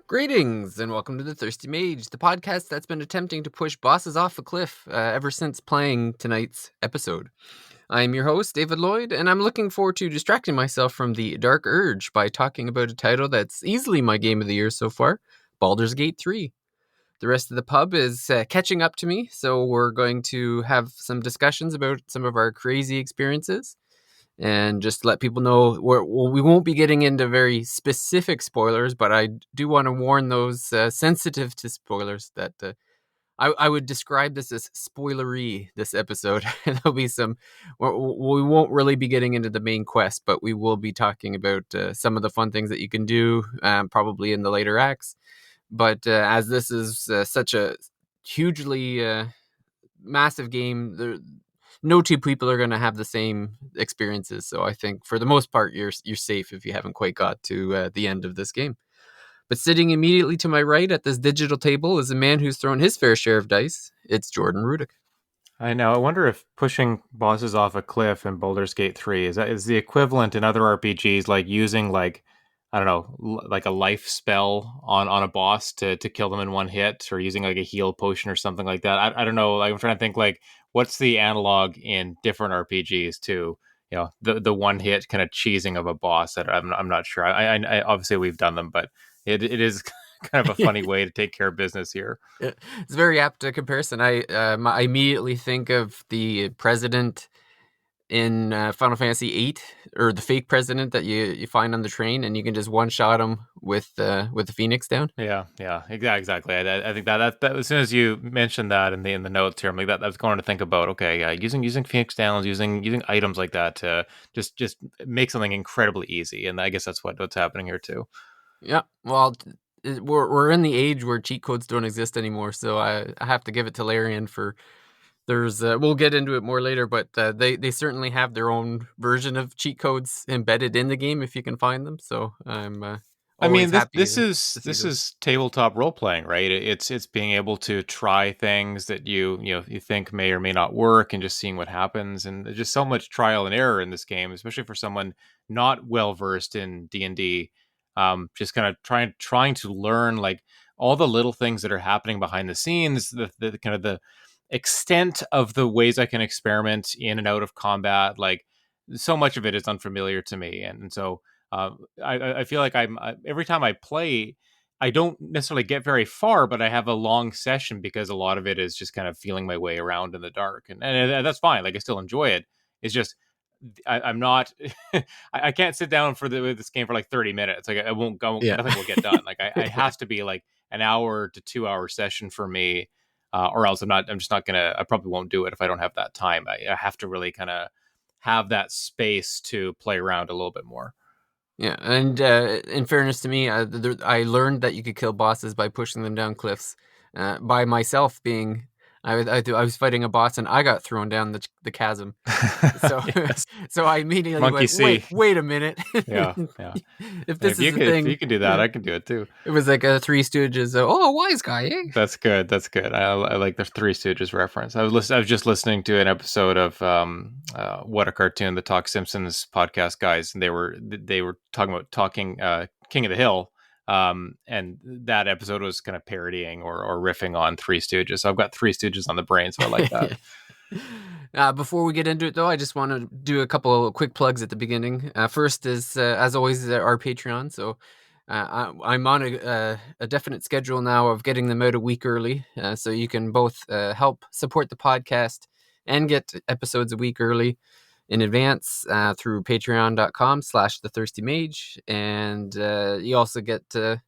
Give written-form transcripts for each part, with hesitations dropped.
Greetings and welcome to the Thirsty Mage, the podcast that's been attempting to push bosses off a cliff ever since playing tonight's episode. I'm your host, David Lloyd, and I'm looking forward to distracting myself from the dark urge by talking about a title that's easily my game of the year so far, Baldur's Gate 3. The rest of the pub is catching up to me, so we're going to have some discussions about some of our crazy experiences. And just let people know we won't be getting into very specific spoilers, but I do want to warn those sensitive to spoilers that I would describe this as spoilery, this episode. There'll be we won't really be getting into the main quest, but we will be talking about some of the fun things that you can do, probably in the later acts. But as this is such a hugely massive game, no two people are going to have the same experiences. So I think for the most part, you're safe if you haven't quite got to the end of this game. But sitting immediately to my right at this digital table is a man who's thrown his fair share of dice. It's Jordan Rudick. I know. I wonder if pushing bosses off a cliff in Baldur's Gate 3 is the equivalent in other RPGs, like using I don't know, like a life spell on a boss to kill them in one hit, or using like a heal potion or something like that. I don't know. Like, I'm trying to think, like, what's the analog in different RPGs to the one hit kind of cheesing of a boss. That I'm not sure. I obviously we've done them, but it is kind of a funny way to take care of business here. It's a very apt comparison. I immediately think of the president in Final Fantasy VIII, or the fake president that you find on the train, and you can just one shot him with the Phoenix down. Yeah, exactly. I think that as soon as you mentioned that in the notes here, I'm like that. I was going to think about, okay, yeah, using Phoenix Downs, using items like that to just make something incredibly easy, and I guess that's what's happening here too. Yeah, well, we're in the age where cheat codes don't exist anymore, so I have to give it to Larian for. There's we'll get into it more later, but they certainly have their own version of cheat codes embedded in the game if you can find them. So I'm I always mean, this happy this to is see this those. is tabletop role playing, right? It's being able to try things that you think may or may not work, and just seeing what happens. And there's just so much trial and error in this game, especially for someone not well versed in D&D. Just kind of trying to learn, like, all the little things that are happening behind the scenes, the kind of the extent of the ways I can experiment in and out of combat. Like, so much of it is unfamiliar to me, and so I feel like every time I play, I don't necessarily get very far, but I have a long session because a lot of it is just kind of feeling my way around in the dark, and that's fine. Like, I still enjoy it. It's just I'm not. I can't sit down with this game for like 30 minutes. Like, I won't go. Yeah. Nothing will get done. Like, I has to be like an hour to 2 hour session for me, or else I'm just not gonna. I probably won't do it if I don't have that time. I have to really kind of have that space to play around a little bit more. Yeah, and in fairness to me, I learned that you could kill bosses by pushing them down cliffs. By myself being, I was fighting a boss and I got thrown down the chasm. So Yes. so I immediately Monkey went, see. wait a minute. Yeah, yeah. If Hey, this is the if you thing, can do that, I can do it too. it was like a Three Stooges. Oh, wise guy, eh? That's good. That's good. I like the Three Stooges reference. I was just listening to an episode of What a Cartoon, the Talk Simpsons podcast guys, and they were talking King of the Hill. And that episode was kind of parodying or riffing on Three Stooges. So I've got Three Stooges on the brain, so I like that. Before we get into it, though, I just want to do a couple of quick plugs at the beginning. First is, as always, our Patreon. So I'm on a definite schedule now of getting them out a week early, so you can both help support the podcast and get episodes a week early in advance through patreon.com/thethirstymage. And you also get to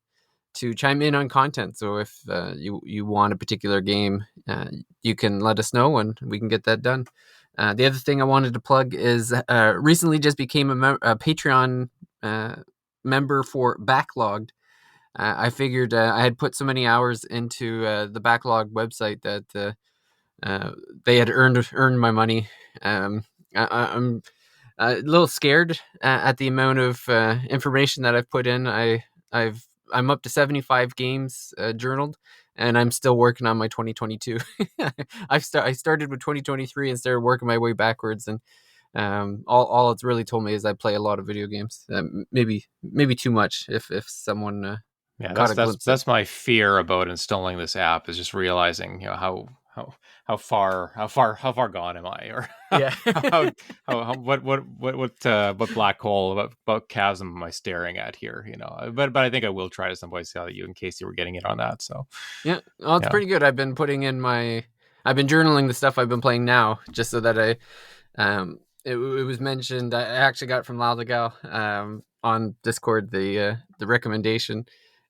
chime in on content. So if you want a particular game, you can let us know and we can get that done. The other thing I wanted to plug is recently just became a Patreon member for Backlogged. I figured I had put so many hours into the Backlog website that they had earned my money. I'm a little scared at the amount of information that I've put in. I'm up to 75 games journaled, and I'm still working on my 2022. I started with 2023 and started working my way backwards, and all it's really told me is I play a lot of video games. Maybe too much if someone Yeah, caught that's a that's glimpse of. that's my fear about installing this app is just realizing, how how far gone am I, or Yeah. how, how what black hole, what chasm am I staring at here? But I think I will try to some point, see how you, in case you were getting it on that. So Yeah, well, it's yeah, pretty good. I've been journaling the stuff I've been playing now, just so that it was mentioned. I actually got it from Laldagal on Discord the recommendation,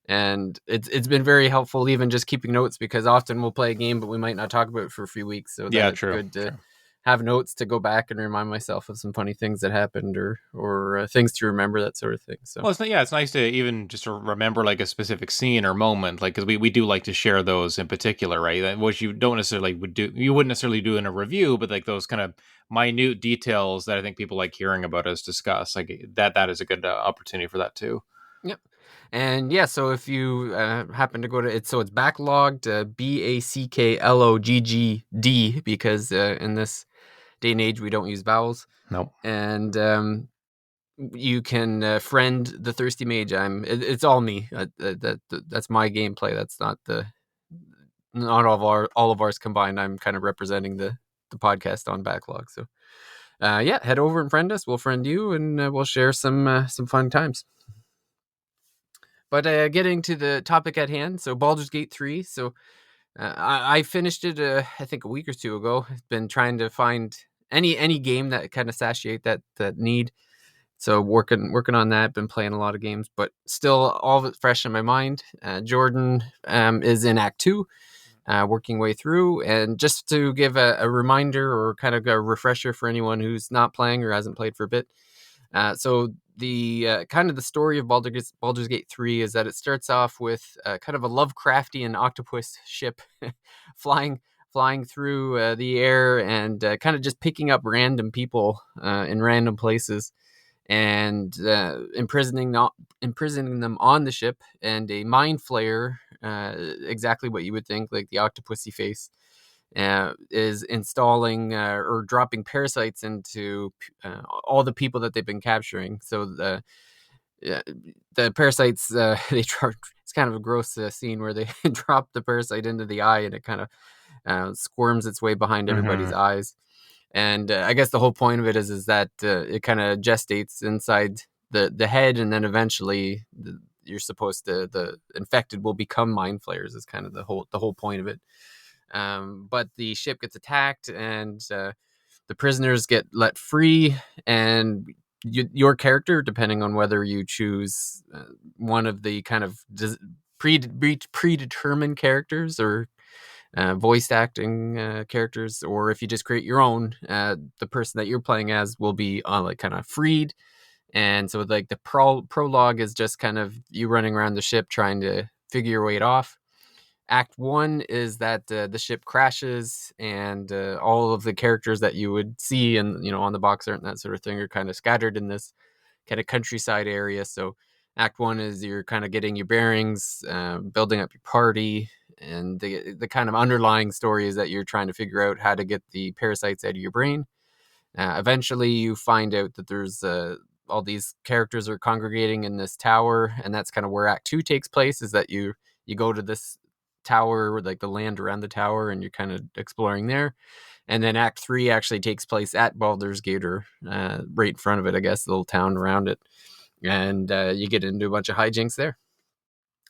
and it's been very helpful, even just keeping notes, because often we'll play a game but we might not talk about it for a few weeks. So then yeah, it's true, good to true. have notes to go back and remind myself of some funny things that happened, or things to remember, that sort of thing. So Well, it's nice to even just to remember like a specific scene or moment, like because we do like to share those in particular, right? Which you don't necessarily you wouldn't necessarily do in a review, but like those kind of minute details that I think people like hearing about us discuss, like that is a good opportunity for that too. yep. And yeah, so if you happen to go to it, so it's backlogged, BACKLOGGD, because in this day and age we don't use vowels. Nope. And you can friend the thirsty mage. It's all me. That's my gameplay. That's not all of ours combined. I'm kind of representing the podcast on backlog. So yeah, head over and friend us. We'll friend you, and we'll share some fun times. But getting to the topic at hand, so Baldur's Gate 3. So I finished it, I think a week or two ago. I've been trying to find any game that kind of satiate that need. So working on that. Been playing a lot of games, but still all of it fresh in my mind. Jordan is in Act 2, working way through. And just to give a reminder, or kind of a refresher for anyone who's not playing or hasn't played for a bit. So the kind of the story of Baldur's Gate 3 is that it starts off with kind of a Lovecraftian octopus ship flying flying through the air, and kind of just picking up random people in random places, and imprisoning them on the ship. And a mind flayer, exactly what you would think, like the octopusy face, is installing or dropping parasites into all the people that they've been capturing. So the parasites, it's kind of a gross scene where they drop the parasite into the eye, and it kind of squirms its way behind everybody's Mm-hmm. eyes. And I guess the whole point of it is that it kind of gestates inside the head, and then eventually you're supposed to the infected will become mind flayers. Is kind of the whole point of it. But the ship gets attacked, and the prisoners get let free, and your character, depending on whether you choose one of the kind of predetermined characters, or voiced acting characters, or if you just create your own, the person that you're playing as will be like kind of freed. And so like the prologue is just kind of you running around the ship trying to figure your way off. Act 1 is that the ship crashes, and all of the characters that you would see and on the box art and that sort of thing are kind of scattered in this kind of countryside area. So Act 1 is you're kind of getting your bearings, building up your party, and the kind of underlying story is that you're trying to figure out how to get the parasites out of your brain. Eventually, you find out that there's all these characters are congregating in this tower, and that's kind of where Act 2 takes place. Is that you go to this tower, like the land around the tower, and you're kind of exploring there. And then Act 3 actually takes place at Baldur's Gate, or right in front of it, I guess, the little town around it. And you get into a bunch of hijinks there.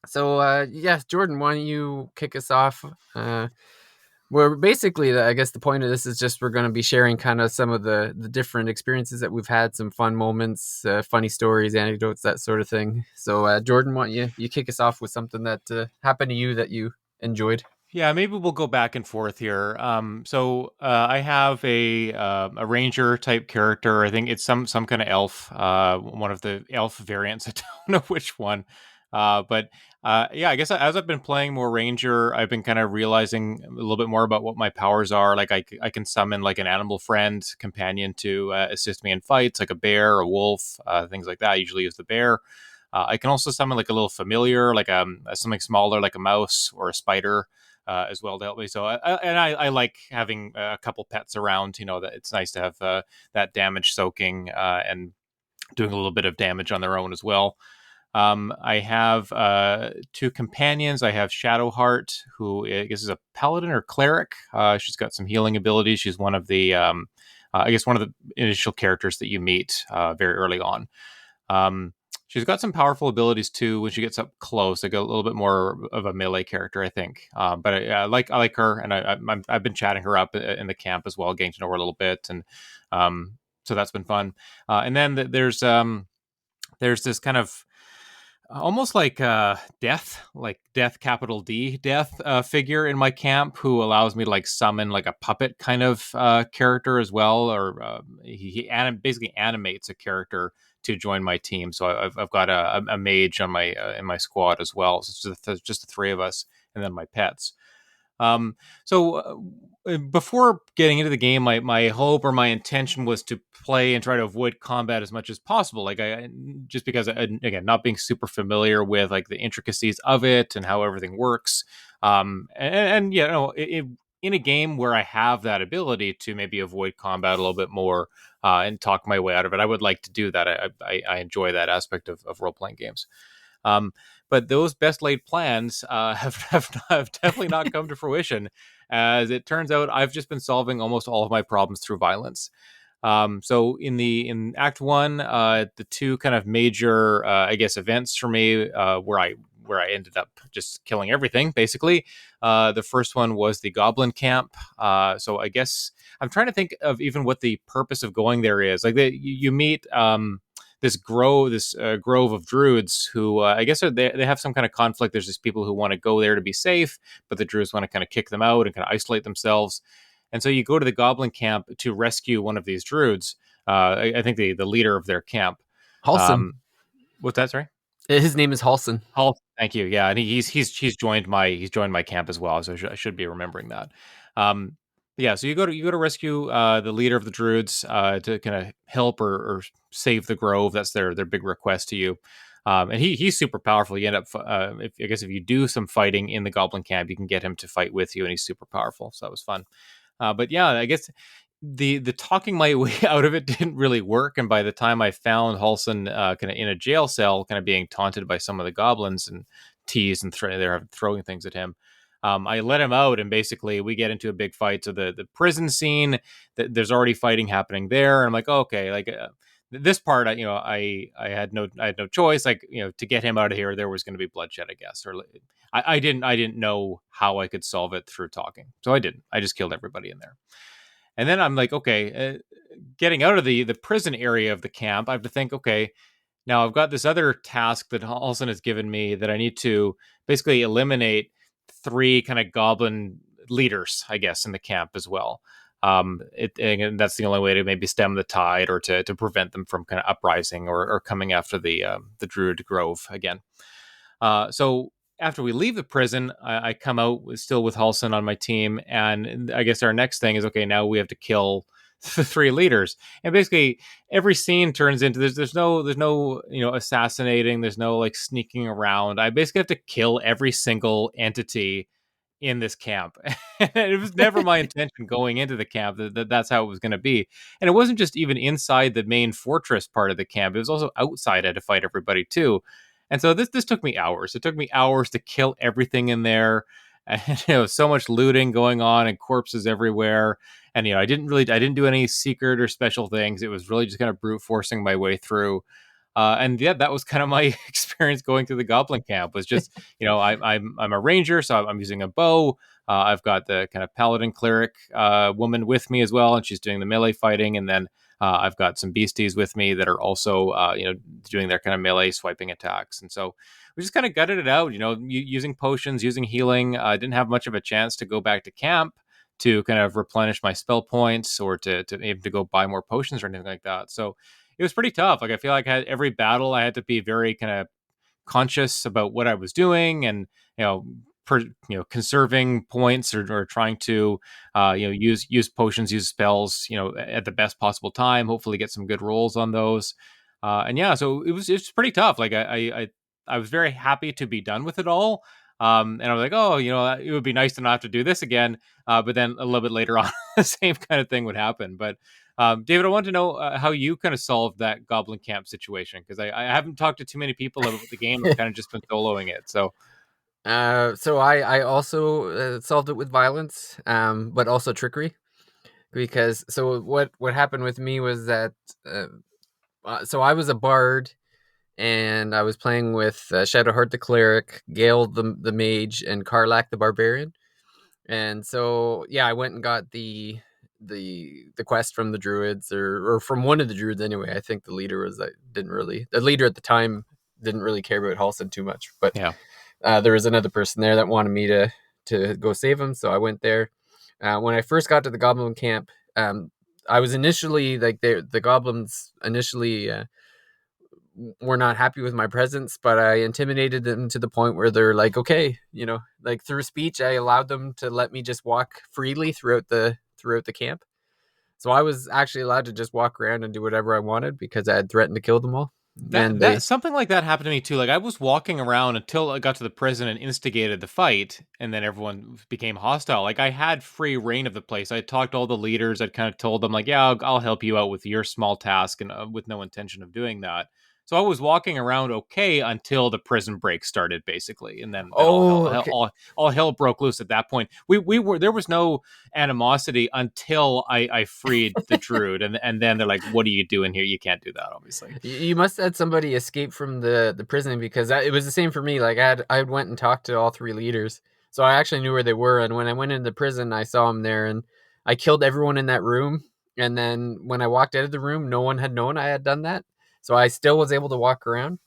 So, yeah, Jordan, why don't you kick us off? Well, basically, I guess the point of this is just we're going to be sharing kind of some of the different experiences that we've had, some fun moments, funny stories, anecdotes, that sort of thing. So, Jordan, why don't you kick us off with something that happened to you that you enjoyed? Yeah, maybe we'll go back and forth here. So I have a ranger type character. I think it's some kind of elf, one of the elf variants. I don't know which one, but yeah, I guess as I've been playing more ranger, I've been kind of realizing a little bit more about what my powers are. Like I can summon like an animal friend companion to assist me in fights, like a bear, a wolf, things like that. I usually use the bear. I can also summon like a little familiar, like something smaller, like a mouse or a spider, as well to help me. So, I like having a couple pets around. That it's nice to have that damage soaking and doing a little bit of damage on their own as well. I have two companions. I have Shadowheart, who I guess is a paladin or cleric. She's got some healing abilities. She's one of the, I guess, one of the initial characters that you meet very early on. Um, she's got some powerful abilities too when she gets up close. Like a little bit more of a melee character, I think. But I like her, and I've been chatting her up in the camp as well, getting to know her a little bit, and so that's been fun. And then there's this kind of almost like death capital D death figure in my camp who allows me to like summon like a puppet kind of character as well, or basically animates a character to join my team. So I've got a mage on my in my squad as well. So it's just the three of us, and then my pets. Um, so before getting into the game, my hope or my intention was to play and try to avoid combat as much as possible. Like I just because again, not being super familiar with like the intricacies of it and how everything works. And you know, in a game where I have that ability to maybe avoid combat a little bit more and talk my way out of it, I would like to do that. I enjoy that aspect of role playing games. Um, but those best laid plans have definitely not come to fruition. As it turns out, I've just been solving almost all of my problems through violence. So in Act One, the two kind of major, I guess, events for me where I ended up just killing everything, basically. The first one was the Goblin Camp. So I guess I'm trying to think of even what the purpose of going there is. Like you meet this grove of druids who I guess they have some kind of conflict. There's just people who want to go there to be safe, but the druids want to kind of kick them out and kind of isolate themselves. And so you go to the goblin camp to rescue one of these druids. I think the leader of their camp. Halson. Um, what's that? Sorry. His name is Halson. Hall, thank you. Yeah, and he's joined my camp as well, so I should be remembering that. Um, yeah, so you go to rescue the leader of the druids to kind of help or save the grove. That's their big request to you. And he's super powerful. You end up, I guess, if you do some fighting in the goblin camp, you can get him to fight with you, and he's super powerful. So that was fun. But yeah, I guess the talking my way out of it didn't really work. And by the time I found Halson kind of in a jail cell, kind of being taunted by some of the goblins and teased and they're throwing things at him. I let him out, and basically we get into a big fight. So the prison scene, there's already fighting happening there. And I'm like, oh, okay, like this part, I had no choice. Like, to get him out of here, there was going to be bloodshed, I guess. Or I didn't know how I could solve it through talking, so I didn't. I just killed everybody in there. And then I'm like, okay, getting out of the prison area of the camp, I have to think, okay, now I've got this other task that Halson has given me that I need to basically eliminate three kind of goblin leaders, I guess, in the camp as well. And that's the only way to maybe stem the tide or to prevent them from kind of uprising or coming after the Druid Grove again. So after we leave the prison, I come out still with Halson on my team, and I guess our next thing is, okay, now we have to kill the three leaders. And basically every scene turns into there's no assassinating, there's no like sneaking around. I basically have to kill every single entity in this camp. It was never my intention going into the camp that's how it was going to be. And it wasn't just even inside the main fortress part of the camp, it was also outside. I had to fight everybody too. And so this took me hours. It took me hours to kill everything in there. And, so much looting going on and corpses everywhere. And I didn't do any secret or special things. It was really just kind of brute forcing my way through. And yeah, that was kind of my experience going through the Goblin Camp. Was just I'm a ranger, so I'm using a bow. I've got the kind of paladin cleric woman with me as well, and she's doing the melee fighting. And then I've got some beasties with me that are also doing their kind of melee swiping attacks. And so we just kind of gutted it out. Using potions, using healing. I didn't have much of a chance to go back to camp to kind of replenish my spell points or to even to go buy more potions or anything like that. So it was pretty tough. Like I feel like every battle I had to be very kind of conscious about what I was doing, and conserving points or trying to use potions, use spells at the best possible time. Hopefully get some good rolls on those. And yeah, so it's pretty tough. Like I was very happy to be done with it all. And I was like, oh, it would be nice to not have to do this again. But then a little bit later on, the same kind of thing would happen. But David, I want to know how you kind of solved that goblin camp situation, because I haven't talked to too many people about the game. I've kind of just been soloing it. So So I also solved it with violence, but also trickery. Because so what happened with me was that so I was a bard, and I was playing with Shadowheart the cleric, Gale the mage, and Karlak the barbarian. And so yeah, I went and got the quest from the druids, or from one of the druids anyway. I think the leader was the leader at the time didn't really care about Halson too much, but yeah. there was another person there that wanted me to go save him, so I went there. When I first got to the goblin camp, I was initially like the goblins initially were not happy with my presence, but I intimidated them to the point where they're like, okay, like through speech, I allowed them to let me just walk freely throughout the camp. So I was actually allowed to just walk around and do whatever I wanted because I had threatened to kill them all. And That they, something like that happened to me too. Like I was walking around until I got to the prison and instigated the fight, and then everyone became hostile. Like I had free reign of the place. I talked to all the leaders. I'd kind of told them like, "Yeah, I'll help you out with your small task," and with no intention of doing that. So I was walking around okay until the prison break started, basically, and then oh, okay. all hell broke loose at that point. We were there was no animosity until I freed the druid, and then they're like, "What are you doing here? You can't do that, obviously." You must have had somebody escape from the prison, because it was the same for me. Like I went and talked to all three leaders, so I actually knew where they were. And when I went into the prison, I saw them there, and I killed everyone in that room. And then when I walked out of the room, no one had known I had done that, so I still was able to walk around.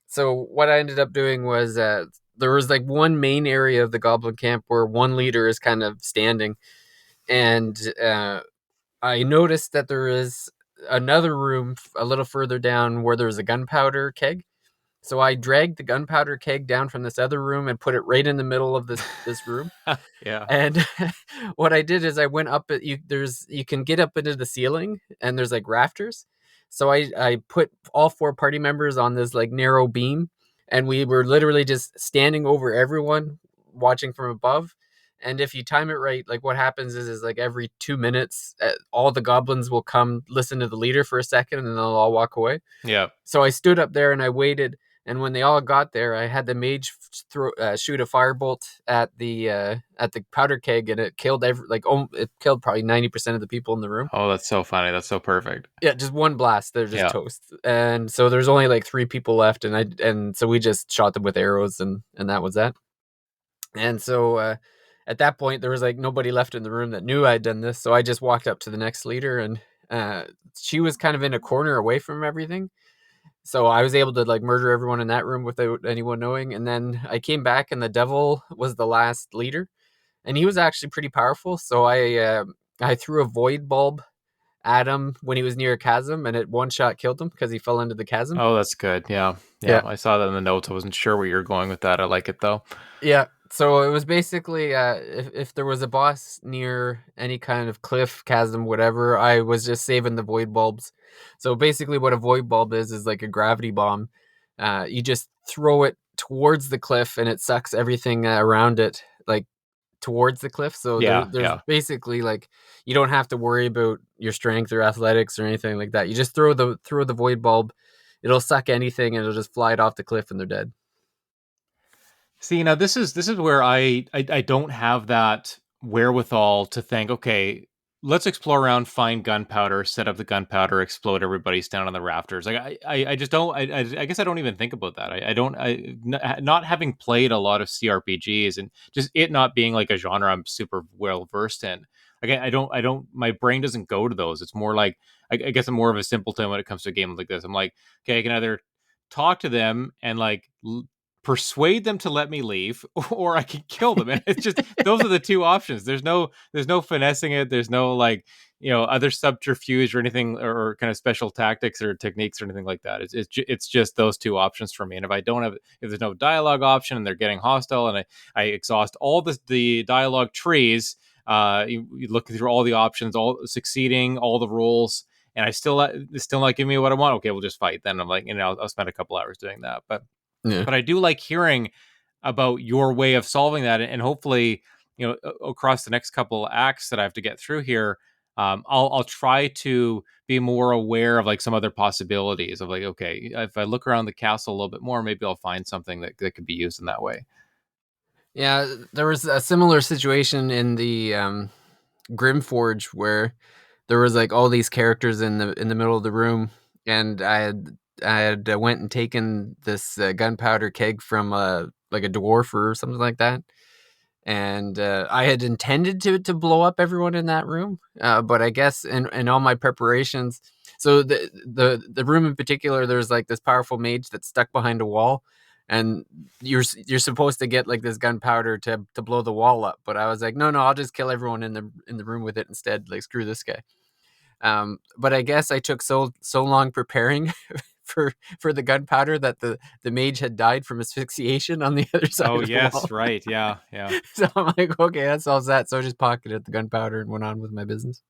So what I ended up doing was there was like one main area of the goblin camp where one leader is kind of standing, and I noticed that there is another room a little further down where there's a gunpowder keg. So I dragged the gunpowder keg down from this other room and put it right in the middle of this room. Yeah. And what I did is I went up at you can get up into the ceiling, and there's like rafters. So I put all four party members on this like narrow beam, and we were literally just standing over everyone watching from above. And if you time it right, like what happens is like every 2 minutes, all the goblins will come listen to the leader for a second, and then they'll all walk away. Yeah. So I stood up there and I waited, and when they all got there, I had the mage shoot a firebolt at the powder keg, and it killed it killed probably 90% of the people in the room. Oh, that's so funny. That's so perfect. Yeah, just one blast, they're just Yeah. toast. And so there's only like three people left, and so we just shot them with arrows, and that was that. And so at that point, there was like nobody left in the room that knew I'd done this. So I just walked up to the next leader, and she was kind of in a corner away from everything. So I was able to like murder everyone in that room without anyone knowing. And then I came back, and the devil was the last leader, and he was actually pretty powerful. So I threw a void bulb at him when he was near a chasm, and it one shot killed him because he fell into the chasm. Oh, that's good. Yeah. Yeah. Yeah. I saw that in the notes. I wasn't sure where you're going with that. I like it though. Yeah. So it was basically if there was a boss near any kind of cliff, chasm, whatever, I was just saving the void bulbs. So basically, what a void bulb is like a gravity bomb. You just throw it towards the cliff, and it sucks everything around it like towards the cliff. So Yeah. there's Yeah. basically like you don't have to worry about your strength or athletics or anything like that. You just throw the void bulb. It'll suck anything, and it'll just fly it off the cliff, and they're dead. See, now this is where I don't have that wherewithal to think, okay, let's explore around, find gunpowder, set up the gunpowder, explode everybody down on the rafters. Like I just don't. I guess I don't even think about that. I don't. Not having played a lot of CRPGs and just it not being like a genre I'm super well versed in. Again, I don't. My brain doesn't go to those. It's more like I guess I'm more of a simpleton when it comes to a game like this. I'm like, okay, I can either talk to them and like persuade them to let me leave, or I can kill them. And it's just those are the two options. There's no finessing it. There's no like other subterfuge or anything, or kind of special tactics or techniques or anything like that. It's just those two options for me. And if there's no dialogue option and they're getting hostile, and I exhaust all the dialogue trees, you look through all the options, all succeeding, all the rules. And it's still not giving me what I want. Okay, we'll just fight. Then I'm like, I'll spend a couple hours doing that. But Yeah. I do like hearing about your way of solving that, and hopefully, across the next couple acts that I have to get through here, I'll try to be more aware of like some other possibilities of like, okay, if I look around the castle a little bit more, maybe I'll find something that could be used in that way. Yeah, there was a similar situation in the Grimforge where there was like all these characters in the middle of the room, and I had went and taken this gunpowder keg from like a dwarf or something like that, and I had intended to blow up everyone in that room, but I guess in all my preparations, so the room in particular, there's like this powerful mage that's stuck behind a wall, and you're supposed to get like this gunpowder to blow the wall up, but I was like, no, I'll just kill everyone in the room with it instead. Like screw this guy. But I guess I took so long preparing for the gunpowder that the mage had died from asphyxiation on the other side Oh of the wall. yes, right, yeah, yeah. So I'm like, okay, that solves that. So I just pocketed the gunpowder and went on with my business.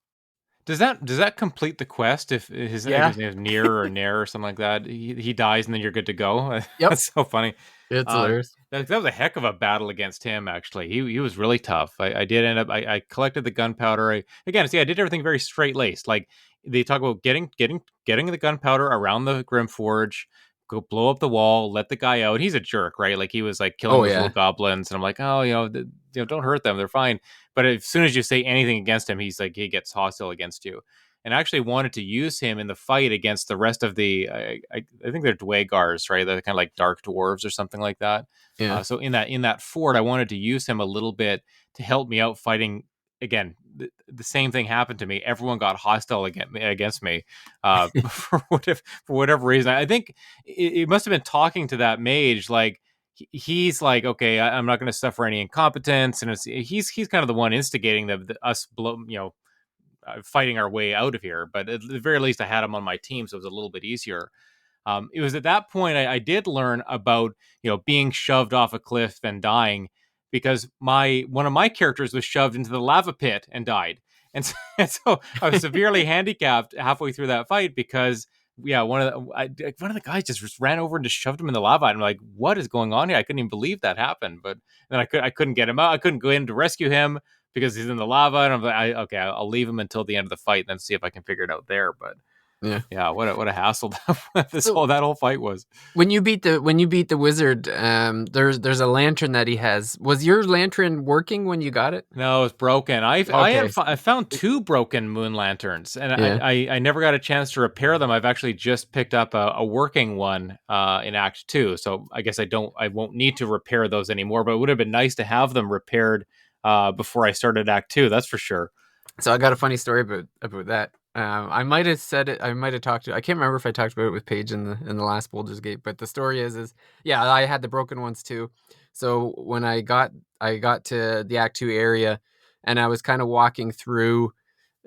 Does that complete the quest if I think Yeah, his name is Near or Nair or something like that? He dies and then you're good to go. yep, That's so funny. it's Uh, hilarious. that was a heck of a battle against him. Actually, he was really tough. I did end up. I collected the gunpowder. Again, see, I did everything very straight laced. Like they talk about getting the gunpowder around the Grim Forge. Go blow up the wall, let the guy out. He's a jerk, right? Like he was like killing Oh those little yeah, goblins, and I'm like, oh, don't hurt them. They're fine. But as soon as you say anything against him, he's like he gets hostile against you. And I actually wanted to use him in the fight against the rest of the I think they're Dwagars, right? They're kind of like dark dwarves or something like that. yeah, So in that fort, I wanted to use him a little bit to help me out fighting. Again, the same thing happened to me. Everyone got hostile against me for whatever reason. I think it must have been talking to that mage. Like he's like, okay, I'm not going to suffer any incompetence, and he's kind of the one instigating us fighting our way out of here. But at the very least, I had him on my team, so it was a little bit easier. It was at that point I did learn about being shoved off a cliff and dying because my one of my characters was shoved into the lava pit and died, and so I was severely handicapped halfway through that fight because one of the guys just ran over and just shoved him in the lava. And I'm like, what is going on here? I couldn't even believe that happened. But then I couldn't get him out. I couldn't go in to rescue him because he's in the lava. And I'm like, okay, I'll leave him until the end of the fight and then see if I can figure it out there. But yeah. yeah, what a hassle So that whole fight was. when you beat the wizard, there's a lantern that he has. Was your lantern working when you got it? No, it's broken. Okay. I found two broken moon lanterns, and Yeah. I never got a chance to repair them. I've actually just picked up a working one in Act Two, so I guess I won't need to repair those anymore. But it would have been nice to have them repaired before I started Act Two. That's for sure. So I got a funny story about that. I might have said it. I might have talked to. I can't remember if I talked about it with Paige in the last Baldur's Gate. But the story is yeah, I had the broken ones too. So when I got to the Act Two area, and I was kind of walking through,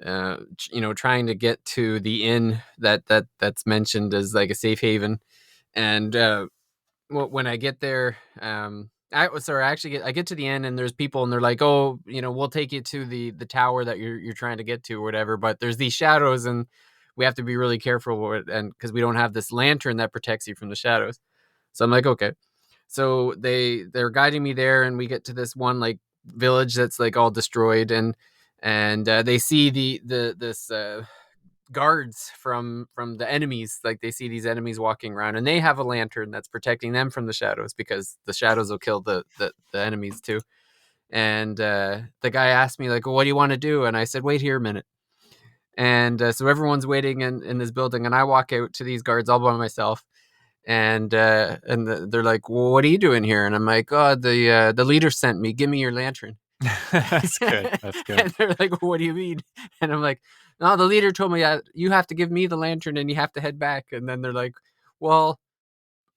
trying to get to the inn that's mentioned as like a safe haven, and when I get there, I get to the end and there's people and they're like, oh, we'll take you to the tower that you're trying to get to or whatever. But there's these shadows and we have to be really careful with it, and because we don't have this lantern that protects you from the shadows. So I'm like, okay. So they're guiding me there, and we get to this one like village that's like all destroyed, and they see this guards from the enemies. Like they see these enemies walking around and they have a lantern that's protecting them from the shadows because the shadows will kill the enemies too. And the guy asked me like, well, what do you want to do? And I said, wait here a minute. And so everyone's waiting in this building, and I walk out to these guards all by myself, and they're like, well, what are you doing here? And I'm like, oh, the leader sent me, give me your lantern. That's good. That's good. And they're like, what do you mean? And I'm like, no, the leader told me you have to give me the lantern and you have to head back. And then they're like, well,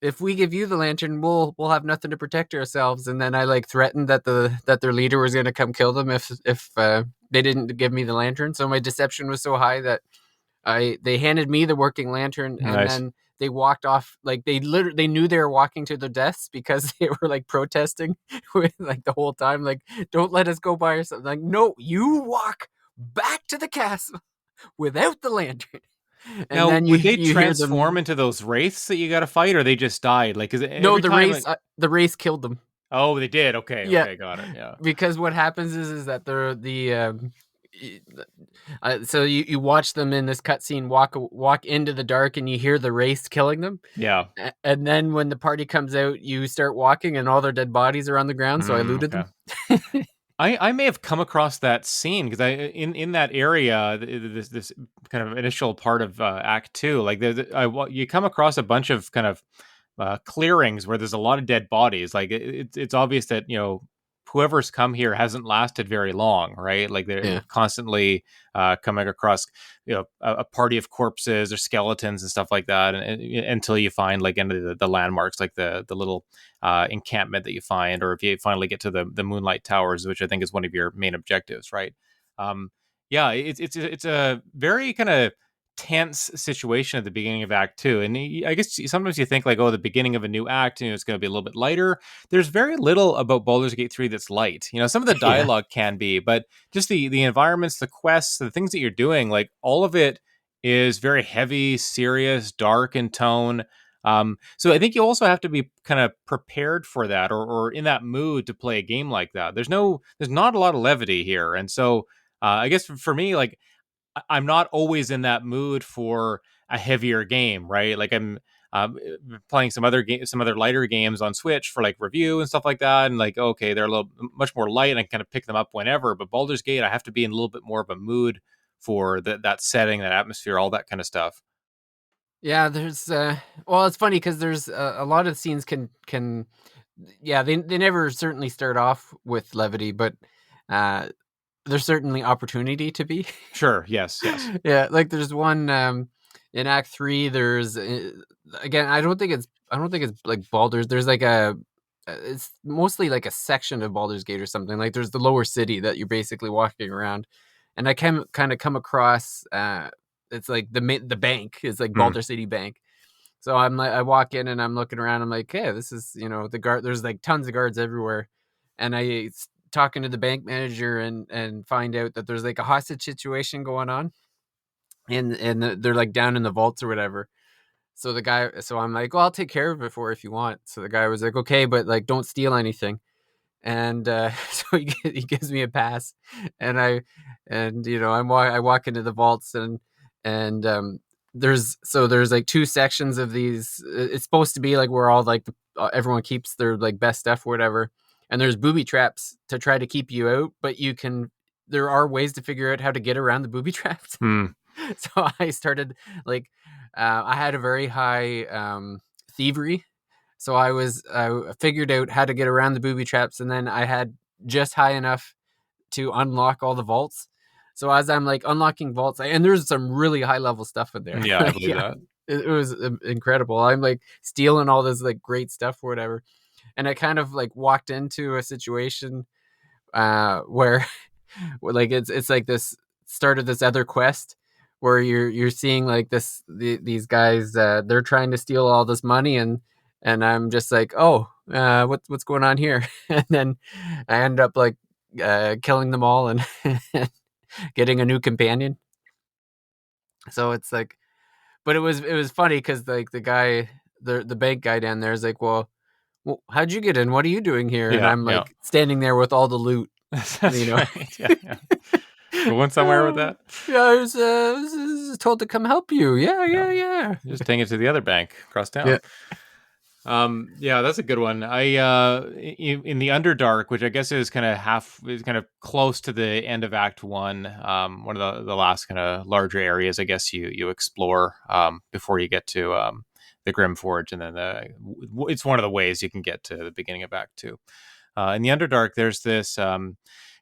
if we give you the lantern, we'll have nothing to protect ourselves. And then I like threatened that their leader was going to come kill them if they didn't give me the lantern. So my deception was so high that they handed me the working lantern, and Nice. then they walked off. Like they knew they were walking to their deaths because they were like protesting with like the whole time, like, don't let us go by ourselves. Like, no, you walk back to the castle without the lantern. And Now, then you would they you hear transform them. into those wraiths that you got to fight, or they just died? Like, is it No, every the time? race Like, the race killed them. Oh, they did. Okay, Yeah, okay, got it. Yeah, because what happens is that they're so you watch them in this cutscene walk into the dark, and you hear the wraith killing them. yeah. And then when the party comes out, you start walking, and all their dead bodies are on the ground. So I looted Okay. them. I may have come across that scene because I in that area, this kind of initial part of Act Two, like you come across a bunch of kind of clearings where there's a lot of dead bodies. Like it's obvious that whoever's come here hasn't lasted very long, right? Like they're Yeah. constantly coming across a party of corpses or skeletons and stuff like that, and until you find like into the landmarks, like the little encampment that you find, or if you finally get to the Moonlight Towers, which I think is one of your main objectives, right? Um, yeah, it's a very kind of tense situation at the beginning of Act Two, and I guess sometimes you think like, oh, the beginning of a new act, it's going to be a little bit lighter. There's very little about Baldur's Gate 3 that's light. Some of the Yeah. dialogue can be, but just the environments, the quests, the things that you're doing, like all of it is very heavy, serious, dark in tone. So I think you also have to be kind of prepared for that, or in that mood to play a game like that. There's not a lot of levity here, and so I guess for me, like I'm not always in that mood for a heavier game, right? Like I'm playing some other lighter games on Switch for like review and stuff like that, and like okay, they're a little much more light, and I can kind of pick them up whenever. But Baldur's Gate, I have to be in a little bit more of a mood for that setting, that atmosphere, all that kind of stuff. Yeah, there's well, it's funny because there's a lot of scenes can yeah, they never certainly start off with levity, but uh there's certainly opportunity to be. Sure. Yes. Yes. Yeah, like there's one in Act 3. There's again, I don't think it's like Baldur's. There's like it's mostly like a section of Baldur's Gate or something. Like there's the lower city that you're basically walking around, and I can kind of come across it's like the bank is like Hmm. Baldur City Bank. So I'm like, I walk in and I'm looking around. I'm like, hey, this is the guard. There's like tons of guards everywhere, and talking to the bank manager and find out that there's like a hostage situation going on, and they're like down in the vaults or whatever. So I'm like, well, I'll take care of it for if you want. So the guy was like, okay, but like don't steal anything. And so he gives me a pass, and I walk into the vaults, and there's like two sections of these. It's supposed to be like where all like everyone keeps their like best stuff or whatever, and there's booby traps to try to keep you out, but there are ways to figure out how to get around the booby traps. Hmm. So I started like I had a very high thievery, so I figured out how to get around the booby traps, and then I had just high enough to unlock all the vaults. So as I'm like unlocking vaults, and there's some really high level stuff in there. Yeah, I Like, believe yeah, that. it was incredible. I'm like stealing all this like great stuff or whatever, and I kind of like walked into a situation where like it's like this started this other quest where you're seeing like these guys they're trying to steal all this money, and I'm just like, oh, what's going on here? And then I end up like killing them all and getting a new companion. So it's like, but it was funny because like the bank guy down there is like, well, how'd you get in? What are you doing here? And Yeah. I'm Yeah. like standing there with all the loot, you That's know. right. Yeah. Yeah. Going somewhere with that? Yeah, I was told to come help you. Yeah, No. yeah, yeah. Just take it to the other bank across town. Yeah. Yeah, that's a good one. I in the Underdark, which I guess is kind of close to the end of Act One. One of the last kind of larger areas, I guess you explore before you get to the Grim Forge, and then it's one of the ways you can get to the beginning of Act Two. In the Underdark, there's this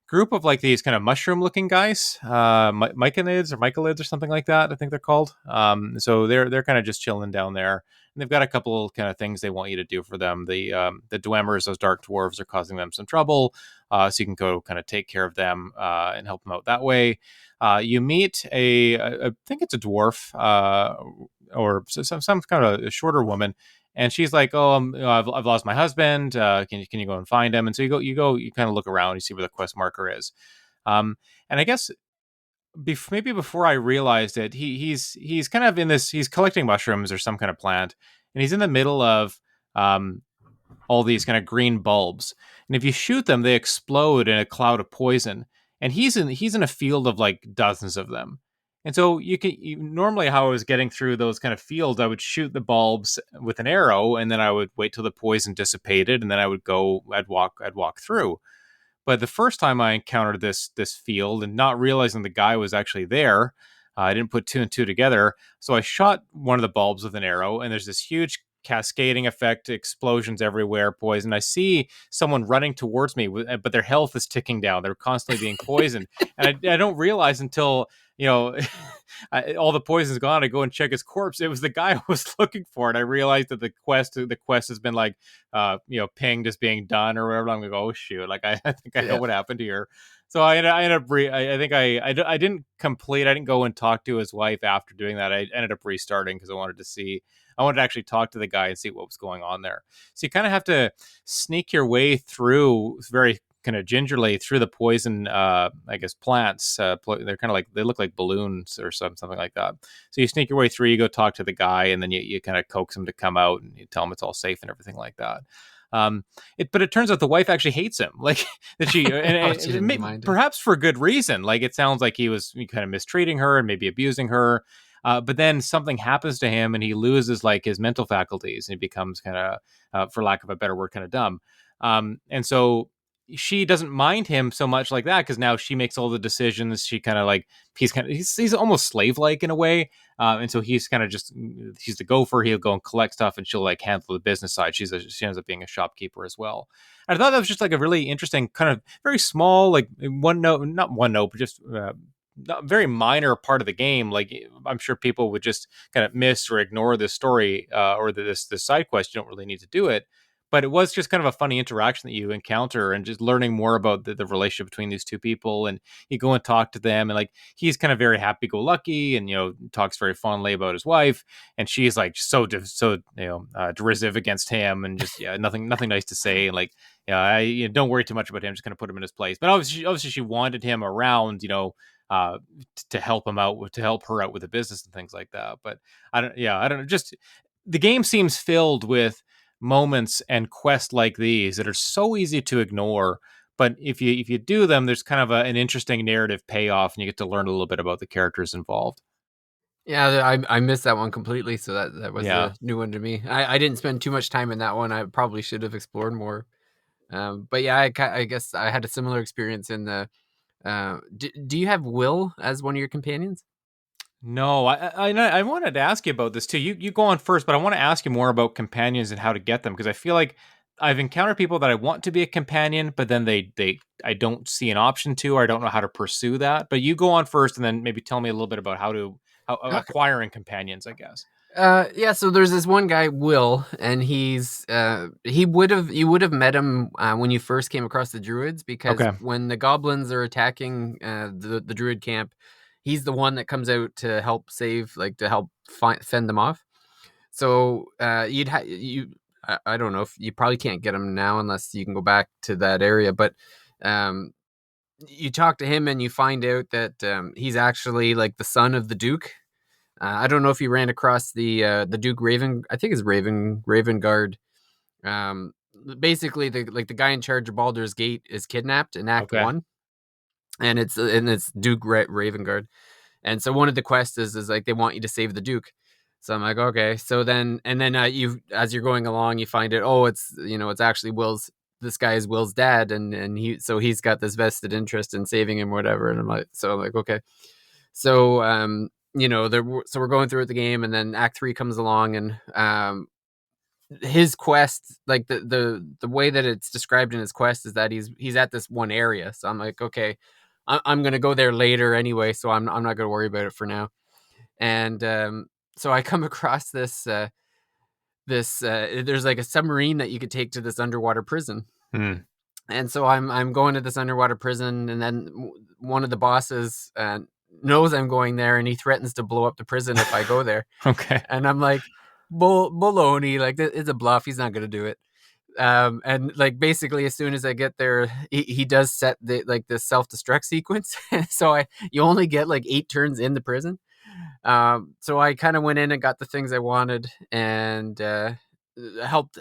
group of like these kind of mushroom looking guys, myconids or something like that. I think they're called. So they're kind of just chilling down there. And they've got a couple kind of things they want you to do for them. The Dwemmers, those dark dwarves, are causing them some trouble. So you can go kind of take care of them and help them out that way. You meet I think it's a dwarf or some kind of a shorter woman, and she's like, "Oh, I've lost my husband. Can you go and find him?" And so you kind of look around, you see where the quest marker is. And I guess maybe before I realized it, he's kind of in this. He's collecting mushrooms or some kind of plant, and he's in the middle of um, all these kind of green bulbs, and if you shoot them, they explode in a cloud of poison. And he's in a field of like dozens of them. And so normally how I was getting through those kind of fields, I would shoot the bulbs with an arrow, and then I would wait till the poison dissipated, and then I'd walk through. But the first time I encountered this field and not realizing the guy was actually there, I didn't put two and two together. So I shot one of the bulbs with an arrow, and there's this huge cascading effect, explosions everywhere, poison. I see someone running towards me, but their health is ticking down. They're constantly being poisoned, and I don't realize until you know all the poison's gone. I go and check his corpse. It was the guy I was looking for, and I realized that the quest has been like pinged as being done or whatever. I'm like, oh shoot, like I think I know Yeah. what happened here. So I ended up I think I didn't complete. I didn't go and talk to his wife after doing that. I ended up restarting because I wanted to actually talk to the guy and see what was going on there. So you kind of have to sneak your way through very kind of gingerly through the poison, I guess, plants. They're kind of like, they look like balloons or something like that. So you sneak your way through, you go talk to the guy, and then you kind of coax him to come out, and you tell him it's all safe and everything like that. But it turns out the wife actually hates him, like that Oh, she didn't mind him. perhaps for good reason. Like it sounds like he was kind of mistreating her and maybe abusing her. But then something happens to him, and he loses like his mental faculties, and he becomes kind of, for lack of a better word, kind of dumb. And so she doesn't mind him so much like that, because now she makes all the decisions. She kind of like he's almost slave like in a way, and so he's kind of just he's the gopher. He'll go and collect stuff, and she'll like handle the business side. She ends up being a shopkeeper as well. And I thought that was just like a really interesting kind of very small, like one note, not one note, but just not very minor part of the game. Like I'm sure people would just kind of miss or ignore this story, or this side quest. You don't really need to do it, but it was just kind of a funny interaction that you encounter, and just learning more about the relationship between these two people. And you go and talk to them, and like he's kind of very happy-go-lucky, and talks very fondly about his wife, and she's like derisive against him, and just nothing nice to say, and like don't worry too much about him, just kind of put him in his place. But obviously she wanted him around, to help him out, to help her out with the business and things like that. But I don't know. Just the game seems filled with moments and quests like these that are so easy to ignore. But if you do them, there's kind of an interesting narrative payoff, and you get to learn a little bit about the characters involved. Yeah, I missed that one completely, so that was Yeah. a new one to me. I didn't spend too much time in that one. I probably should have explored more. But yeah, I guess I had a similar experience in the. Do you have Will as one of your companions? No, I wanted to ask you about this too. You go on first, but I want to ask you more about companions and how to get them, because I feel like I've encountered people that I want to be a companion, but then they I don't see an option to, or I don't know how to pursue that. But you go on first, and then maybe tell me a little bit about how Okay. acquiring companions, I guess. Yeah, so there's this one guy, Will, and you would have met him when you first came across the druids, because Okay. when the goblins are attacking the druid camp, he's the one that comes out to help save, like to help fend them off. So I don't know if you probably can't get him now unless you can go back to that area, but um, you talk to him and you find out that he's actually like the son of the Duke. I don't know if you ran across the Duke Raven. I think it's Ravengard. Um, Basically, the guy in charge of Baldur's Gate is kidnapped in Act Okay. One, and it's Duke Ravengard. And so one of the quests is like they want you to save the Duke. So I'm like, okay. So then you, as you're going along, you find it. Oh, it's actually Will's. This guy is Will's dad, and he's got this vested interest in saving him, or whatever. And I'm like, okay. So so we're going through the game, and then Act Three comes along, and his quest, like the way that it's described in his quest, is that he's at this one area. So I'm like, okay, I'm gonna go there later anyway, so I'm not gonna worry about it for now. And so I come across this there's like a submarine that you could take to this underwater prison. Hmm. And so I'm going to this underwater prison, and then one of the bosses knows I'm going there, and he threatens to blow up the prison if I go there. Okay. And I'm like, baloney, like it's a bluff. He's not gonna do it. And like basically, as soon as I get there, he does set the self destruct sequence. So you only get like 8 turns in the prison. So I kind of went in and got the things I wanted, and helped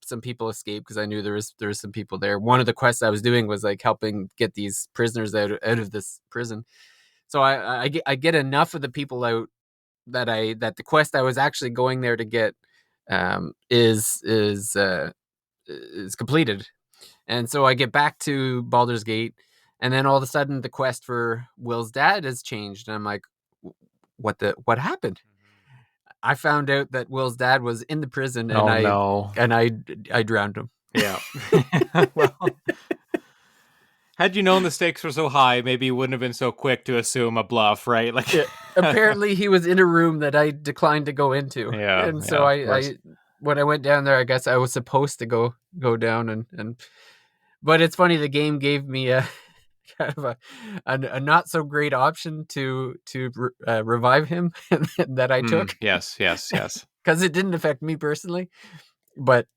some people escape because I knew there was some people there. One of the quests I was doing was like helping get these prisoners out of this prison. So I get enough of the people out that the quest I was actually going there to get um, is is uh, is completed. And so I get back to Baldur's Gate, and then all of a sudden the quest for Will's dad has changed, and I'm like, what happened? I found out that Will's dad was in the prison, and Oh I no. and I I drowned him. Yeah. Well, had you known the stakes were so high, maybe you wouldn't have been so quick to assume a bluff, right? Like, Yeah. Apparently, he was in a room that I declined to go into, yeah, and yeah, so of I course. when I went down there, I guess I was supposed to go down and. But it's funny. The game gave me a kind of a not so great option to revive him that I took Yes, yes, yes. because it didn't affect me personally. But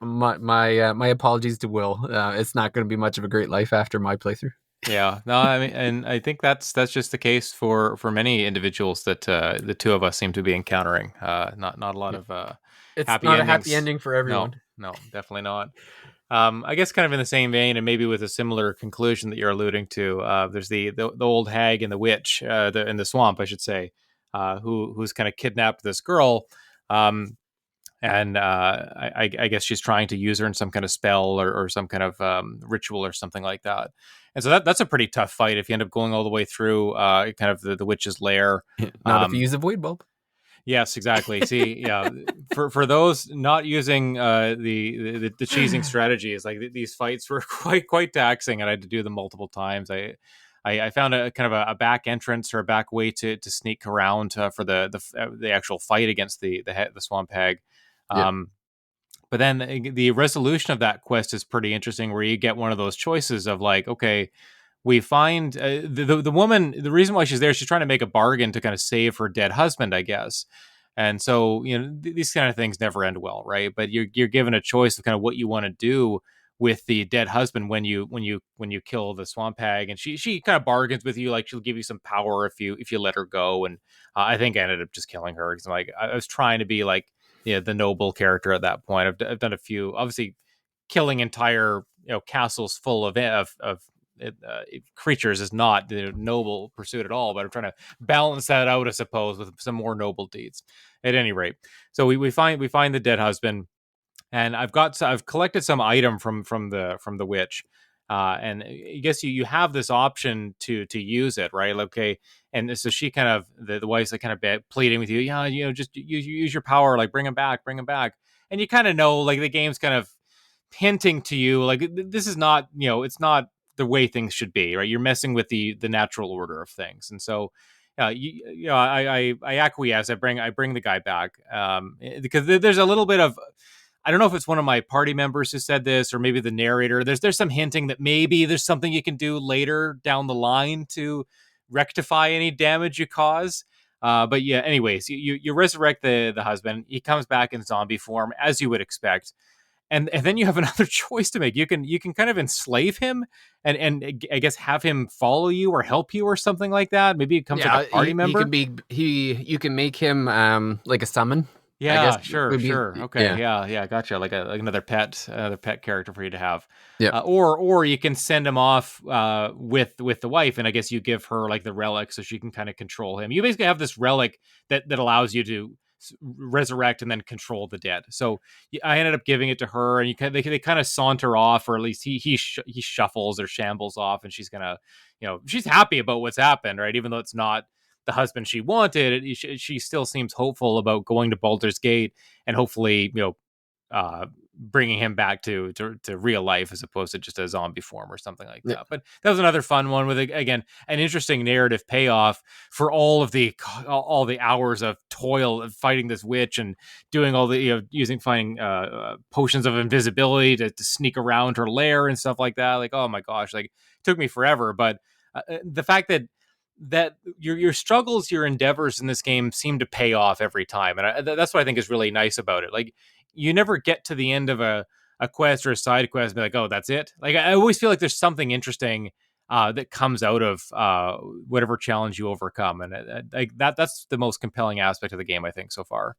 my apologies to Will. It's not going to be much of a great life after my playthrough. Yeah, no, I mean, and I think that's just the case for many individuals that the two of us seem to be encountering. Not a lot Yeah. of It's happy not a happy endings. ending for No, everyone. no, definitely not. I guess kind of in the same vein, and maybe with a similar conclusion that you're alluding to. There's the old hag and the witch, in the swamp, I should say, who's kind of kidnapped this girl. Um, and I guess she's trying to use her in some kind of spell or some kind of ritual or something like that. And so that's a pretty tough fight if you end up going all the way through kind of the witch's lair. Not if you Um, use a void bulb. yes, exactly. See, yeah, for those not using the cheesing strategies, like these fights were quite taxing, and I had to do them multiple times. I found a kind of a back entrance or a back way to sneak around for the actual fight against the swamp hag. Yeah. Um, but then the resolution of that quest is pretty interesting, where you get one of those choices of like, okay, we find the woman. The reason why she's there, she's trying to make a bargain to kind of save her dead husband, I guess. And so these kind of things never end well, right? But you're given a choice of kind of what you want to do with the dead husband when you kill the swamp hag, and she kind of bargains with you, like she'll give you some power if you let her go. And I think I ended up just killing her because like I was trying to be like the noble character at that point. I've done a few, obviously killing entire castles full of creatures is not the noble pursuit at all, but I'm trying to balance that out, I suppose, with some more noble deeds. At any rate, so we find the dead husband, and I've collected some item from the witch, and I guess you have this option to use it, right? Okay, and so she kind of the wife's like kind of pleading with you, yeah, just use your power, like bring him back, and you kind of know like the game's kind of hinting to you like this is not it's not the way things should be, right? You're messing with the natural order of things. And so I acquiesce. I bring the guy back, because there's a little bit of, I don't know if it's one of my party members who said this or maybe the narrator. There's some hinting that maybe there's something you can do later down the line to rectify any damage you cause. But yeah, anyways, you resurrect the husband. He comes back in zombie form as you would expect, and then you have another choice to make. You can kind of enslave him and I guess have him follow you or help you or something like that. Maybe it becomes like a Yeah, party he member. can be you can make him like a summon, I guess Yeah, sure, would be. sure. Okay, Yeah. yeah, gotcha. Like another pet character for you to have, Yeah. or you can send him off with the wife, and I guess you give her like the relic so she can kind of control him. You basically have this relic that allows you to resurrect and then control the dead. So I ended up giving it to her, and they kind of saunter off, or at least he shuffles or shambles off, and she's gonna, she's happy about what's happened, right? Even though it's not the husband she wanted, she still seems hopeful about going to Baldur's Gate and hopefully, bringing him back to real life as opposed to just a zombie form or something like Yeah. that. But that was another fun one with, again, an interesting narrative payoff for all the hours of toil of fighting this witch and doing all the finding potions of invisibility to sneak around her lair and stuff like that. Like, oh my gosh, like it took me forever, but the fact that your struggles, your endeavors in this game seem to pay off every time, and that's what I think is really nice about it. Like, you never get to the end of a quest or a side quest and be like, oh, that's it. Like, I always feel like there's something interesting that comes out of whatever challenge you overcome, and like that's the most compelling aspect of the game, I think, so far.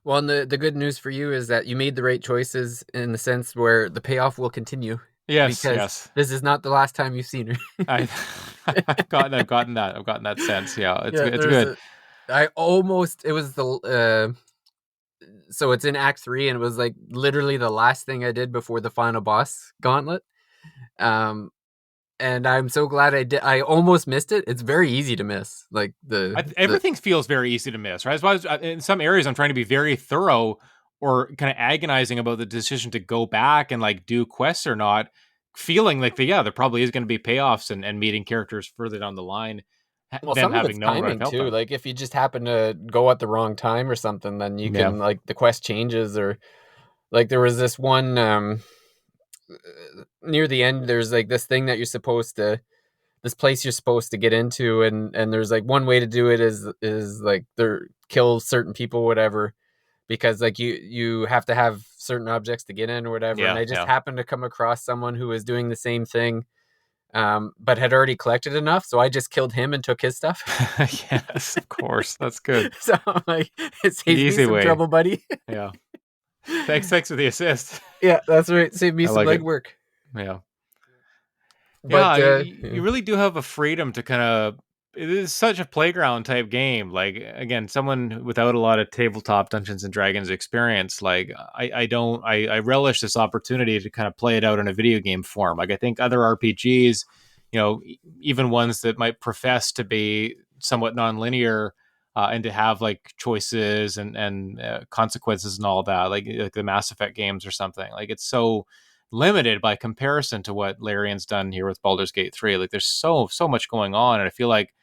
Well, and the good news for you is that you made the right choices in the sense where the payoff will continue Yes, because yes. this is not the last time you've seen her. I I've gotten that sense. Yeah, Yeah, it's there's good. a it was the so it's in Act 3 and it was like literally the last thing I did before the final boss gauntlet. Um and I'm so glad I did. I almost missed it. It's very easy to miss. Like the Everything feels very easy to miss, right? As well as in some areas, I'm trying to be very thorough or kind of agonizing about the decision to go back and like do quests or not, feeling like there probably is going to be payoffs and meeting characters further down the line, well, them some of it's having known what I timing felt too. them. Like if you just happen to go at the wrong time or something, then you Yeah, can like the quest changes or like there was this one near the end there's like this thing that you're supposed to this place you're supposed to get into and there's like one way to do it is like there kill certain people whatever because like you have to have certain objects to get in or whatever and yeah, I just yeah. happened to come across someone who was doing the same thing but had already collected enough so I just killed him and took his stuff. Yes, of course. That's good. So I'm like it The saves me easy some way. trouble buddy. Yeah. Thanks for the assist. Yeah, that's right, save me I some like it. legwork. Yeah. Yeah, But you really do have a freedom to kind of. It is such a playground type game. Like again, someone without a lot of tabletop Dungeons and Dragons experience, like I relish this opportunity to kind of play it out in a video game form. Like I think other RPGs, even ones that might profess to be somewhat nonlinear. And to have like choices and consequences and all that, like the Mass Effect games or something, like it's so limited by comparison to what Larian's done here with Baldur's Gate 3. Like there's so much going on, and I feel like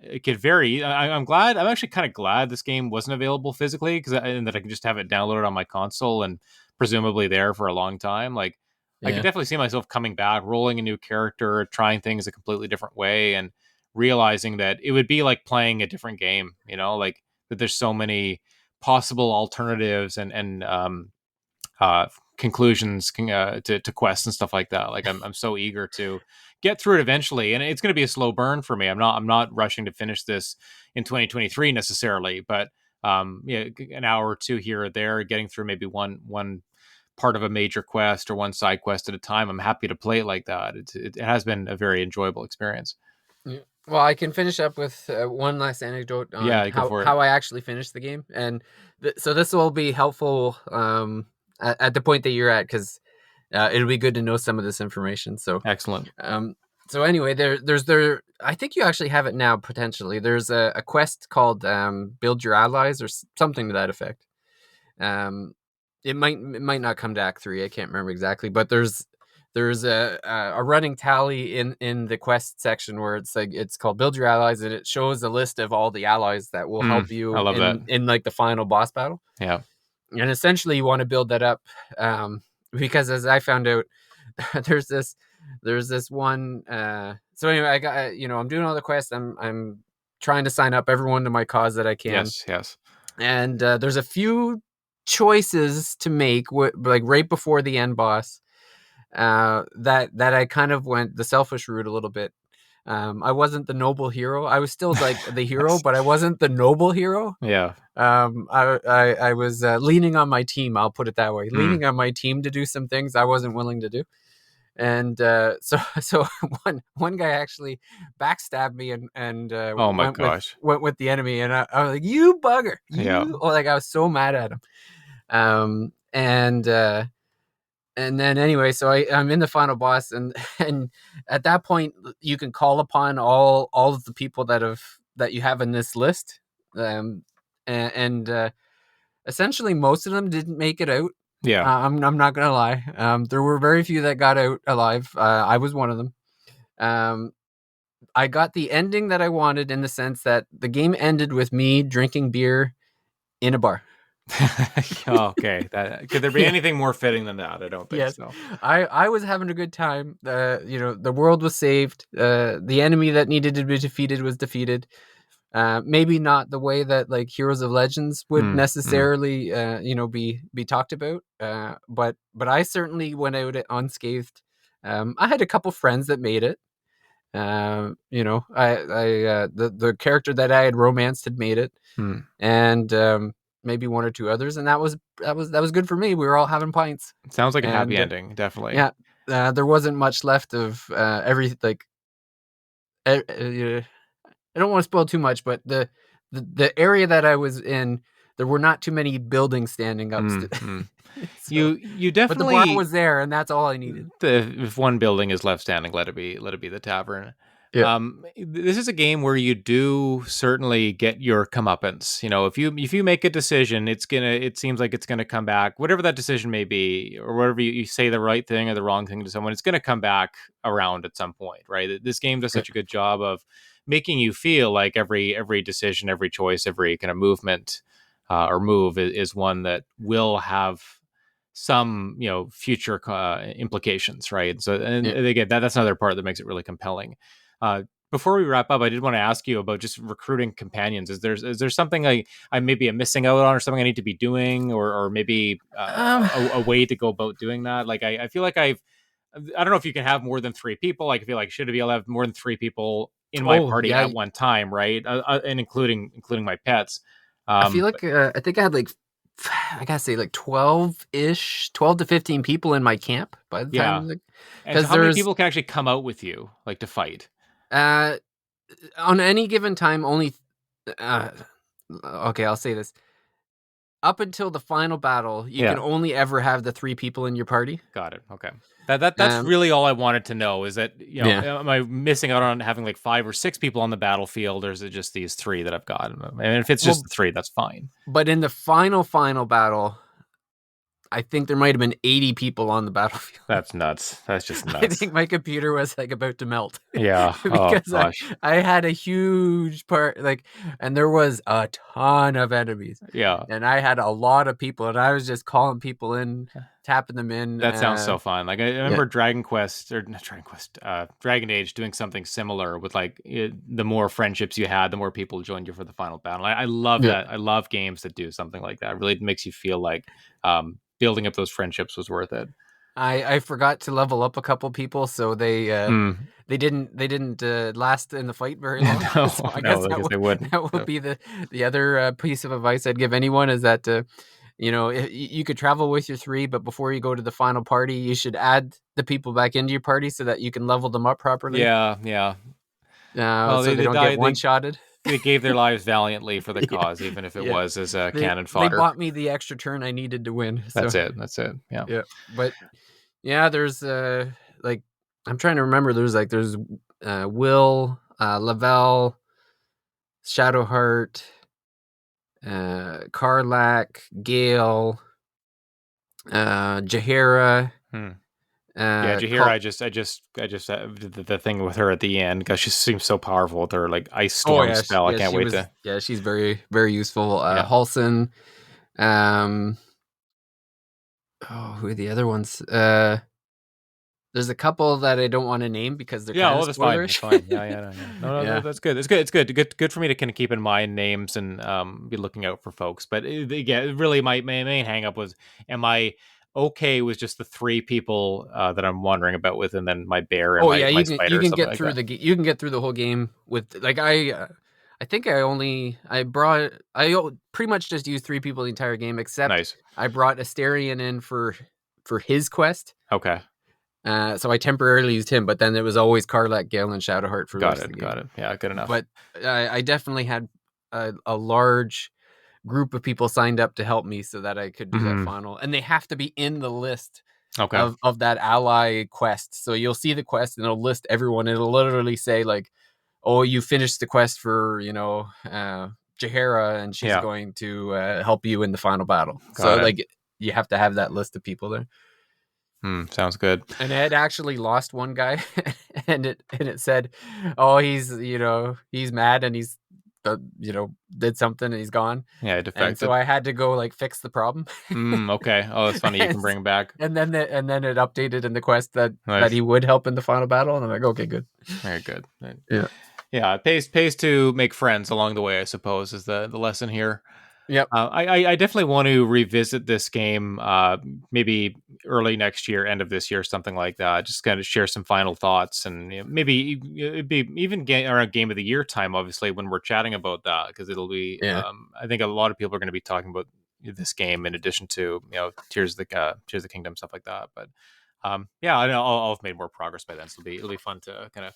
it could vary. I'm glad. I'm actually kind of glad this game wasn't available physically and that I can just have it downloaded on my console and presumably there for a long time. Like I could yeah. definitely see myself coming back, rolling a new character, trying things a completely different way, and realizing that it would be like playing a different game. Like that there's so many possible alternatives and uh, conclusions to quests and stuff like that. Like I'm so eager to get through it eventually, and it's going to be a slow burn for me. I'm not rushing to finish this in 2023 necessarily, but yeah, an hour or two here or there, getting through maybe one part of a major quest or one side quest at a time. I'm happy to play it like that. It has been a very enjoyable experience. Yeah. Well, I can finish up with one last anecdote on Yeah, go for it. how I actually finished the game, and so this will be helpful at the point that you're at because it'll be good to know some of this information. Excellent. Um, so anyway, there's I think you actually have it now potentially. There's a quest called Build Your Allies or something to that effect. Um, it might not come to Act 3. I can't remember exactly, but there's a running tally in the quest section where it's like it's called Build Your Allies and it shows a list of all the allies that will help I you love that. in like the final boss battle. Yeah. And essentially you want to build that up because as I found out there's this one so anyway I got I'm doing all the quests. I'm trying to sign up everyone to my cause that I can. Yes. Yes. And there's a few choices to make like right before the end boss that I kind of went the selfish route a little bit. I wasn't the noble hero. I was still like the hero, Yes. but I wasn't the noble hero. Yeah. I was leaning on my team. I'll put it that way, Mm. leaning on my team to do some things I wasn't willing to do. And so one guy actually backstabbed me and Oh my gosh. went with the enemy, and I was like, "You bugger, Yeah. you!" Or like I was so mad at him. Um, and then anyway, so I'm in the final boss, and and at that point you can call upon all of the people that you have in this list, um, and essentially most of them didn't make it out. Yeah. I'm not gonna lie. There were very few that got out alive. I was one of them. Um, I got the ending that I wanted in the sense that the game ended with me drinking beer in a bar. Okay. Could there be Yeah. anything more fitting than that? I don't think Yes, so. I was having a good time. The world was saved. The enemy that needed to be defeated was defeated. Maybe not the way that like Heroes of Legends would Mm, mm. necessarily, be talked about. But I certainly went out unscathed. I had a couple friends that made it. The character that I had romanced had made it, Mm. and maybe one or two others, and that was good for me. We were all having pints, Sounds like a happy and ending, definitely. yeah, there wasn't much left of every like. I don't want to spoil too much, but the area that I was in, there were not too many buildings standing up. Mm-hmm. So, You but the bar definitely, was there, and that's all I needed. if one building is left standing, let it be the tavern. Yeah, This is a game where you do certainly get your comeuppance. If you make a decision, it seems like it's gonna come back, whatever that decision may be, or whatever you say the right thing or the wrong thing to someone, it's gonna come back around at some point, right? This game does yeah, such a good job of making you feel like every decision, every choice, every kind of movement or move is one that will have some future implications, right? So, and yeah. again, that's another part that makes it really compelling. Before we wrap up, I did want to ask you about just recruiting companions. Is there something I maybe am missing out on, or something I need to be doing, or maybe Um. a way to go about doing that? Like I feel like I don't know if you can have more than three people. Like I feel like should be allowed more than three people in my Oh party yeah. at one time, right? And including my pets. I feel But like I think I had like I gotta say like 12 to 15 people in my camp by the yeah. time And so, because how many there's people can actually come out with you, like to fight? uh on any given time only uh okay, I'll say this. Up until the final battle, you can Yeah. only ever have the 3 people in your party. Got it. Okay. That's Um, really all I wanted to know is that, yeah. am I missing out on having like five or six people on the battlefield, or is it just these three that I've got? And if it's just Well, the three, that's fine. but in the final battle, I think there might have been 80 people on the battlefield. That's nuts. That's just I nuts. think my computer was like about to melt Yeah. Oh because gosh. I had a huge part like, and there was a ton of enemies, Yeah. and I had a lot of people, and I was just calling people in, tapping them in. That sounds so fun. Like I Yeah, remember Dragon Quest or not Dragon Quest, Dragon Age doing something similar with like the more friendships you had, the more people joined you for the final battle. I love yeah. that. I love games that do something like that. It really makes you feel like building up those friendships was worth it. I forgot to level up a couple people, so Mm. they didn't last in the fight very long. No, So I guess no, I guess they wouldn't. that would Yep. be the other piece of advice I'd give anyone is that you could travel with your 3, but before you go to the final party, you should add the people back into your party so that you can level them up properly, Yeah, yeah. Well, so they they don't get died. one shotted. They gave their lives valiantly for the Yeah, cause, even if it yeah. was as a cannon They fodder. bought me the extra turn I needed to win. So That's it. That's it. Yeah. yeah, but yeah, there's like I'm trying to remember. There's Will, Lavelle, Shadowheart, Karlak, Gale, Jahira, Hmm. Yeah, Jahira, Col- I just did the thing with her at the end because she seems so powerful with her like ice oh storm yeah, spell. I can't she wait was to. she's very very useful. Yeah, Halson, um, oh who are the other ones? There's a couple that I don't want to name because they're yeah. kind of Oh, that's fine. That's spoilerish. fine. Yeah, yeah, no, yeah. No, no, Yeah. that's good. It's good. It's good for me to kind of keep in mind names and be looking out for folks. But yeah, really, my main hang up was, am I okay with just the three people that I'm wandering about with, and then my bear and Oh my yeah, my you spider or can something get like through that? you can get through the whole game with like I think pretty much just used 3 people the entire game except Nice. I brought Asterion in for his quest. Okay. So I temporarily used him, but then it was always Karlak, Gale, and Shadowheart for the Got rest of it. the game. Got it. Yeah, good enough. But I definitely had a large group of people signed up to help me so that I could do that Hmm. final, and they have to be in the list Okay. of that ally quest. So you'll see the quest and it'll list everyone. It'll literally say like, "Oh, you finished the quest for Jahara, and she's Yeah. going to help you in the final battle." So Got it. like you have to have that list of people there. Sounds good. And I had actually lost one guy, and it said, "Oh, he's mad and he's did something and he's gone." Yeah, I And so defected. I had to go like fix the problem. Okay. Oh, that's funny. You can bring him back. And then it updated in the quest that Nice. he would help in the final battle, and I'm like, okay, good. Very good. Right. Yeah. Yeah, it pays to make friends along the way, I suppose, is the lesson here. Yep. I definitely want to revisit this game, maybe early next year, end of this year, something like that. Just kind of share some final thoughts, and maybe it'd be even around Game of the Year time, obviously, when we're chatting about that, because it'll be. Yeah. I think a lot of people are going to be talking about this game in addition to Tears of the Kingdom, stuff like that. But yeah, I'll have made more progress by then. So it'll be fun to kind of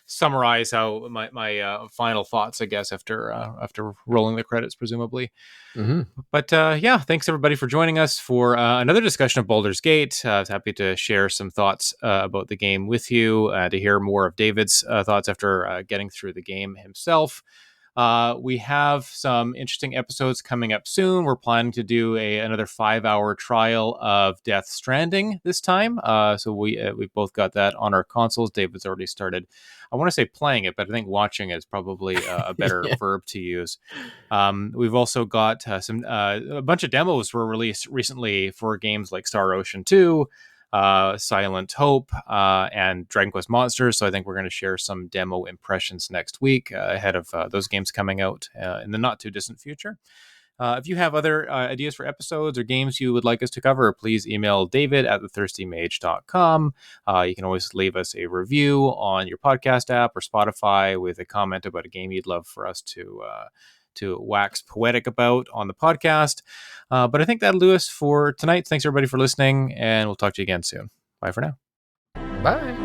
summarize how my final thoughts, I guess, after rolling the credits, presumably. Hmm. But yeah, thanks everybody for joining us for another discussion of Baldur's Gate. I was happy to share some thoughts about the game with you, to hear more of David's thoughts after getting through the game himself. We have some interesting episodes coming up soon. We're planning to do another 5-hour trial of Death Stranding this time. So we've both got that on our consoles. David's already started. I want to say playing it, but I think watching is probably a better Yeah. verb to use. We've also got a bunch of demos were released recently for games like Star Ocean 2, Silent Hope, and Dragon Quest Monsters. So I think we're going to share some demo impressions next week ahead of those games coming out in the not too distant future. If you have other ideas for episodes or games you would like us to cover, please email David at thethirstymage.com. You can always leave us a review on your podcast app or Spotify with a comment about a game you'd love for us to wax poetic about on the podcast. But I think that'll do us for tonight. Thanks everybody for listening, and we'll talk to you again soon. Bye for now. Bye.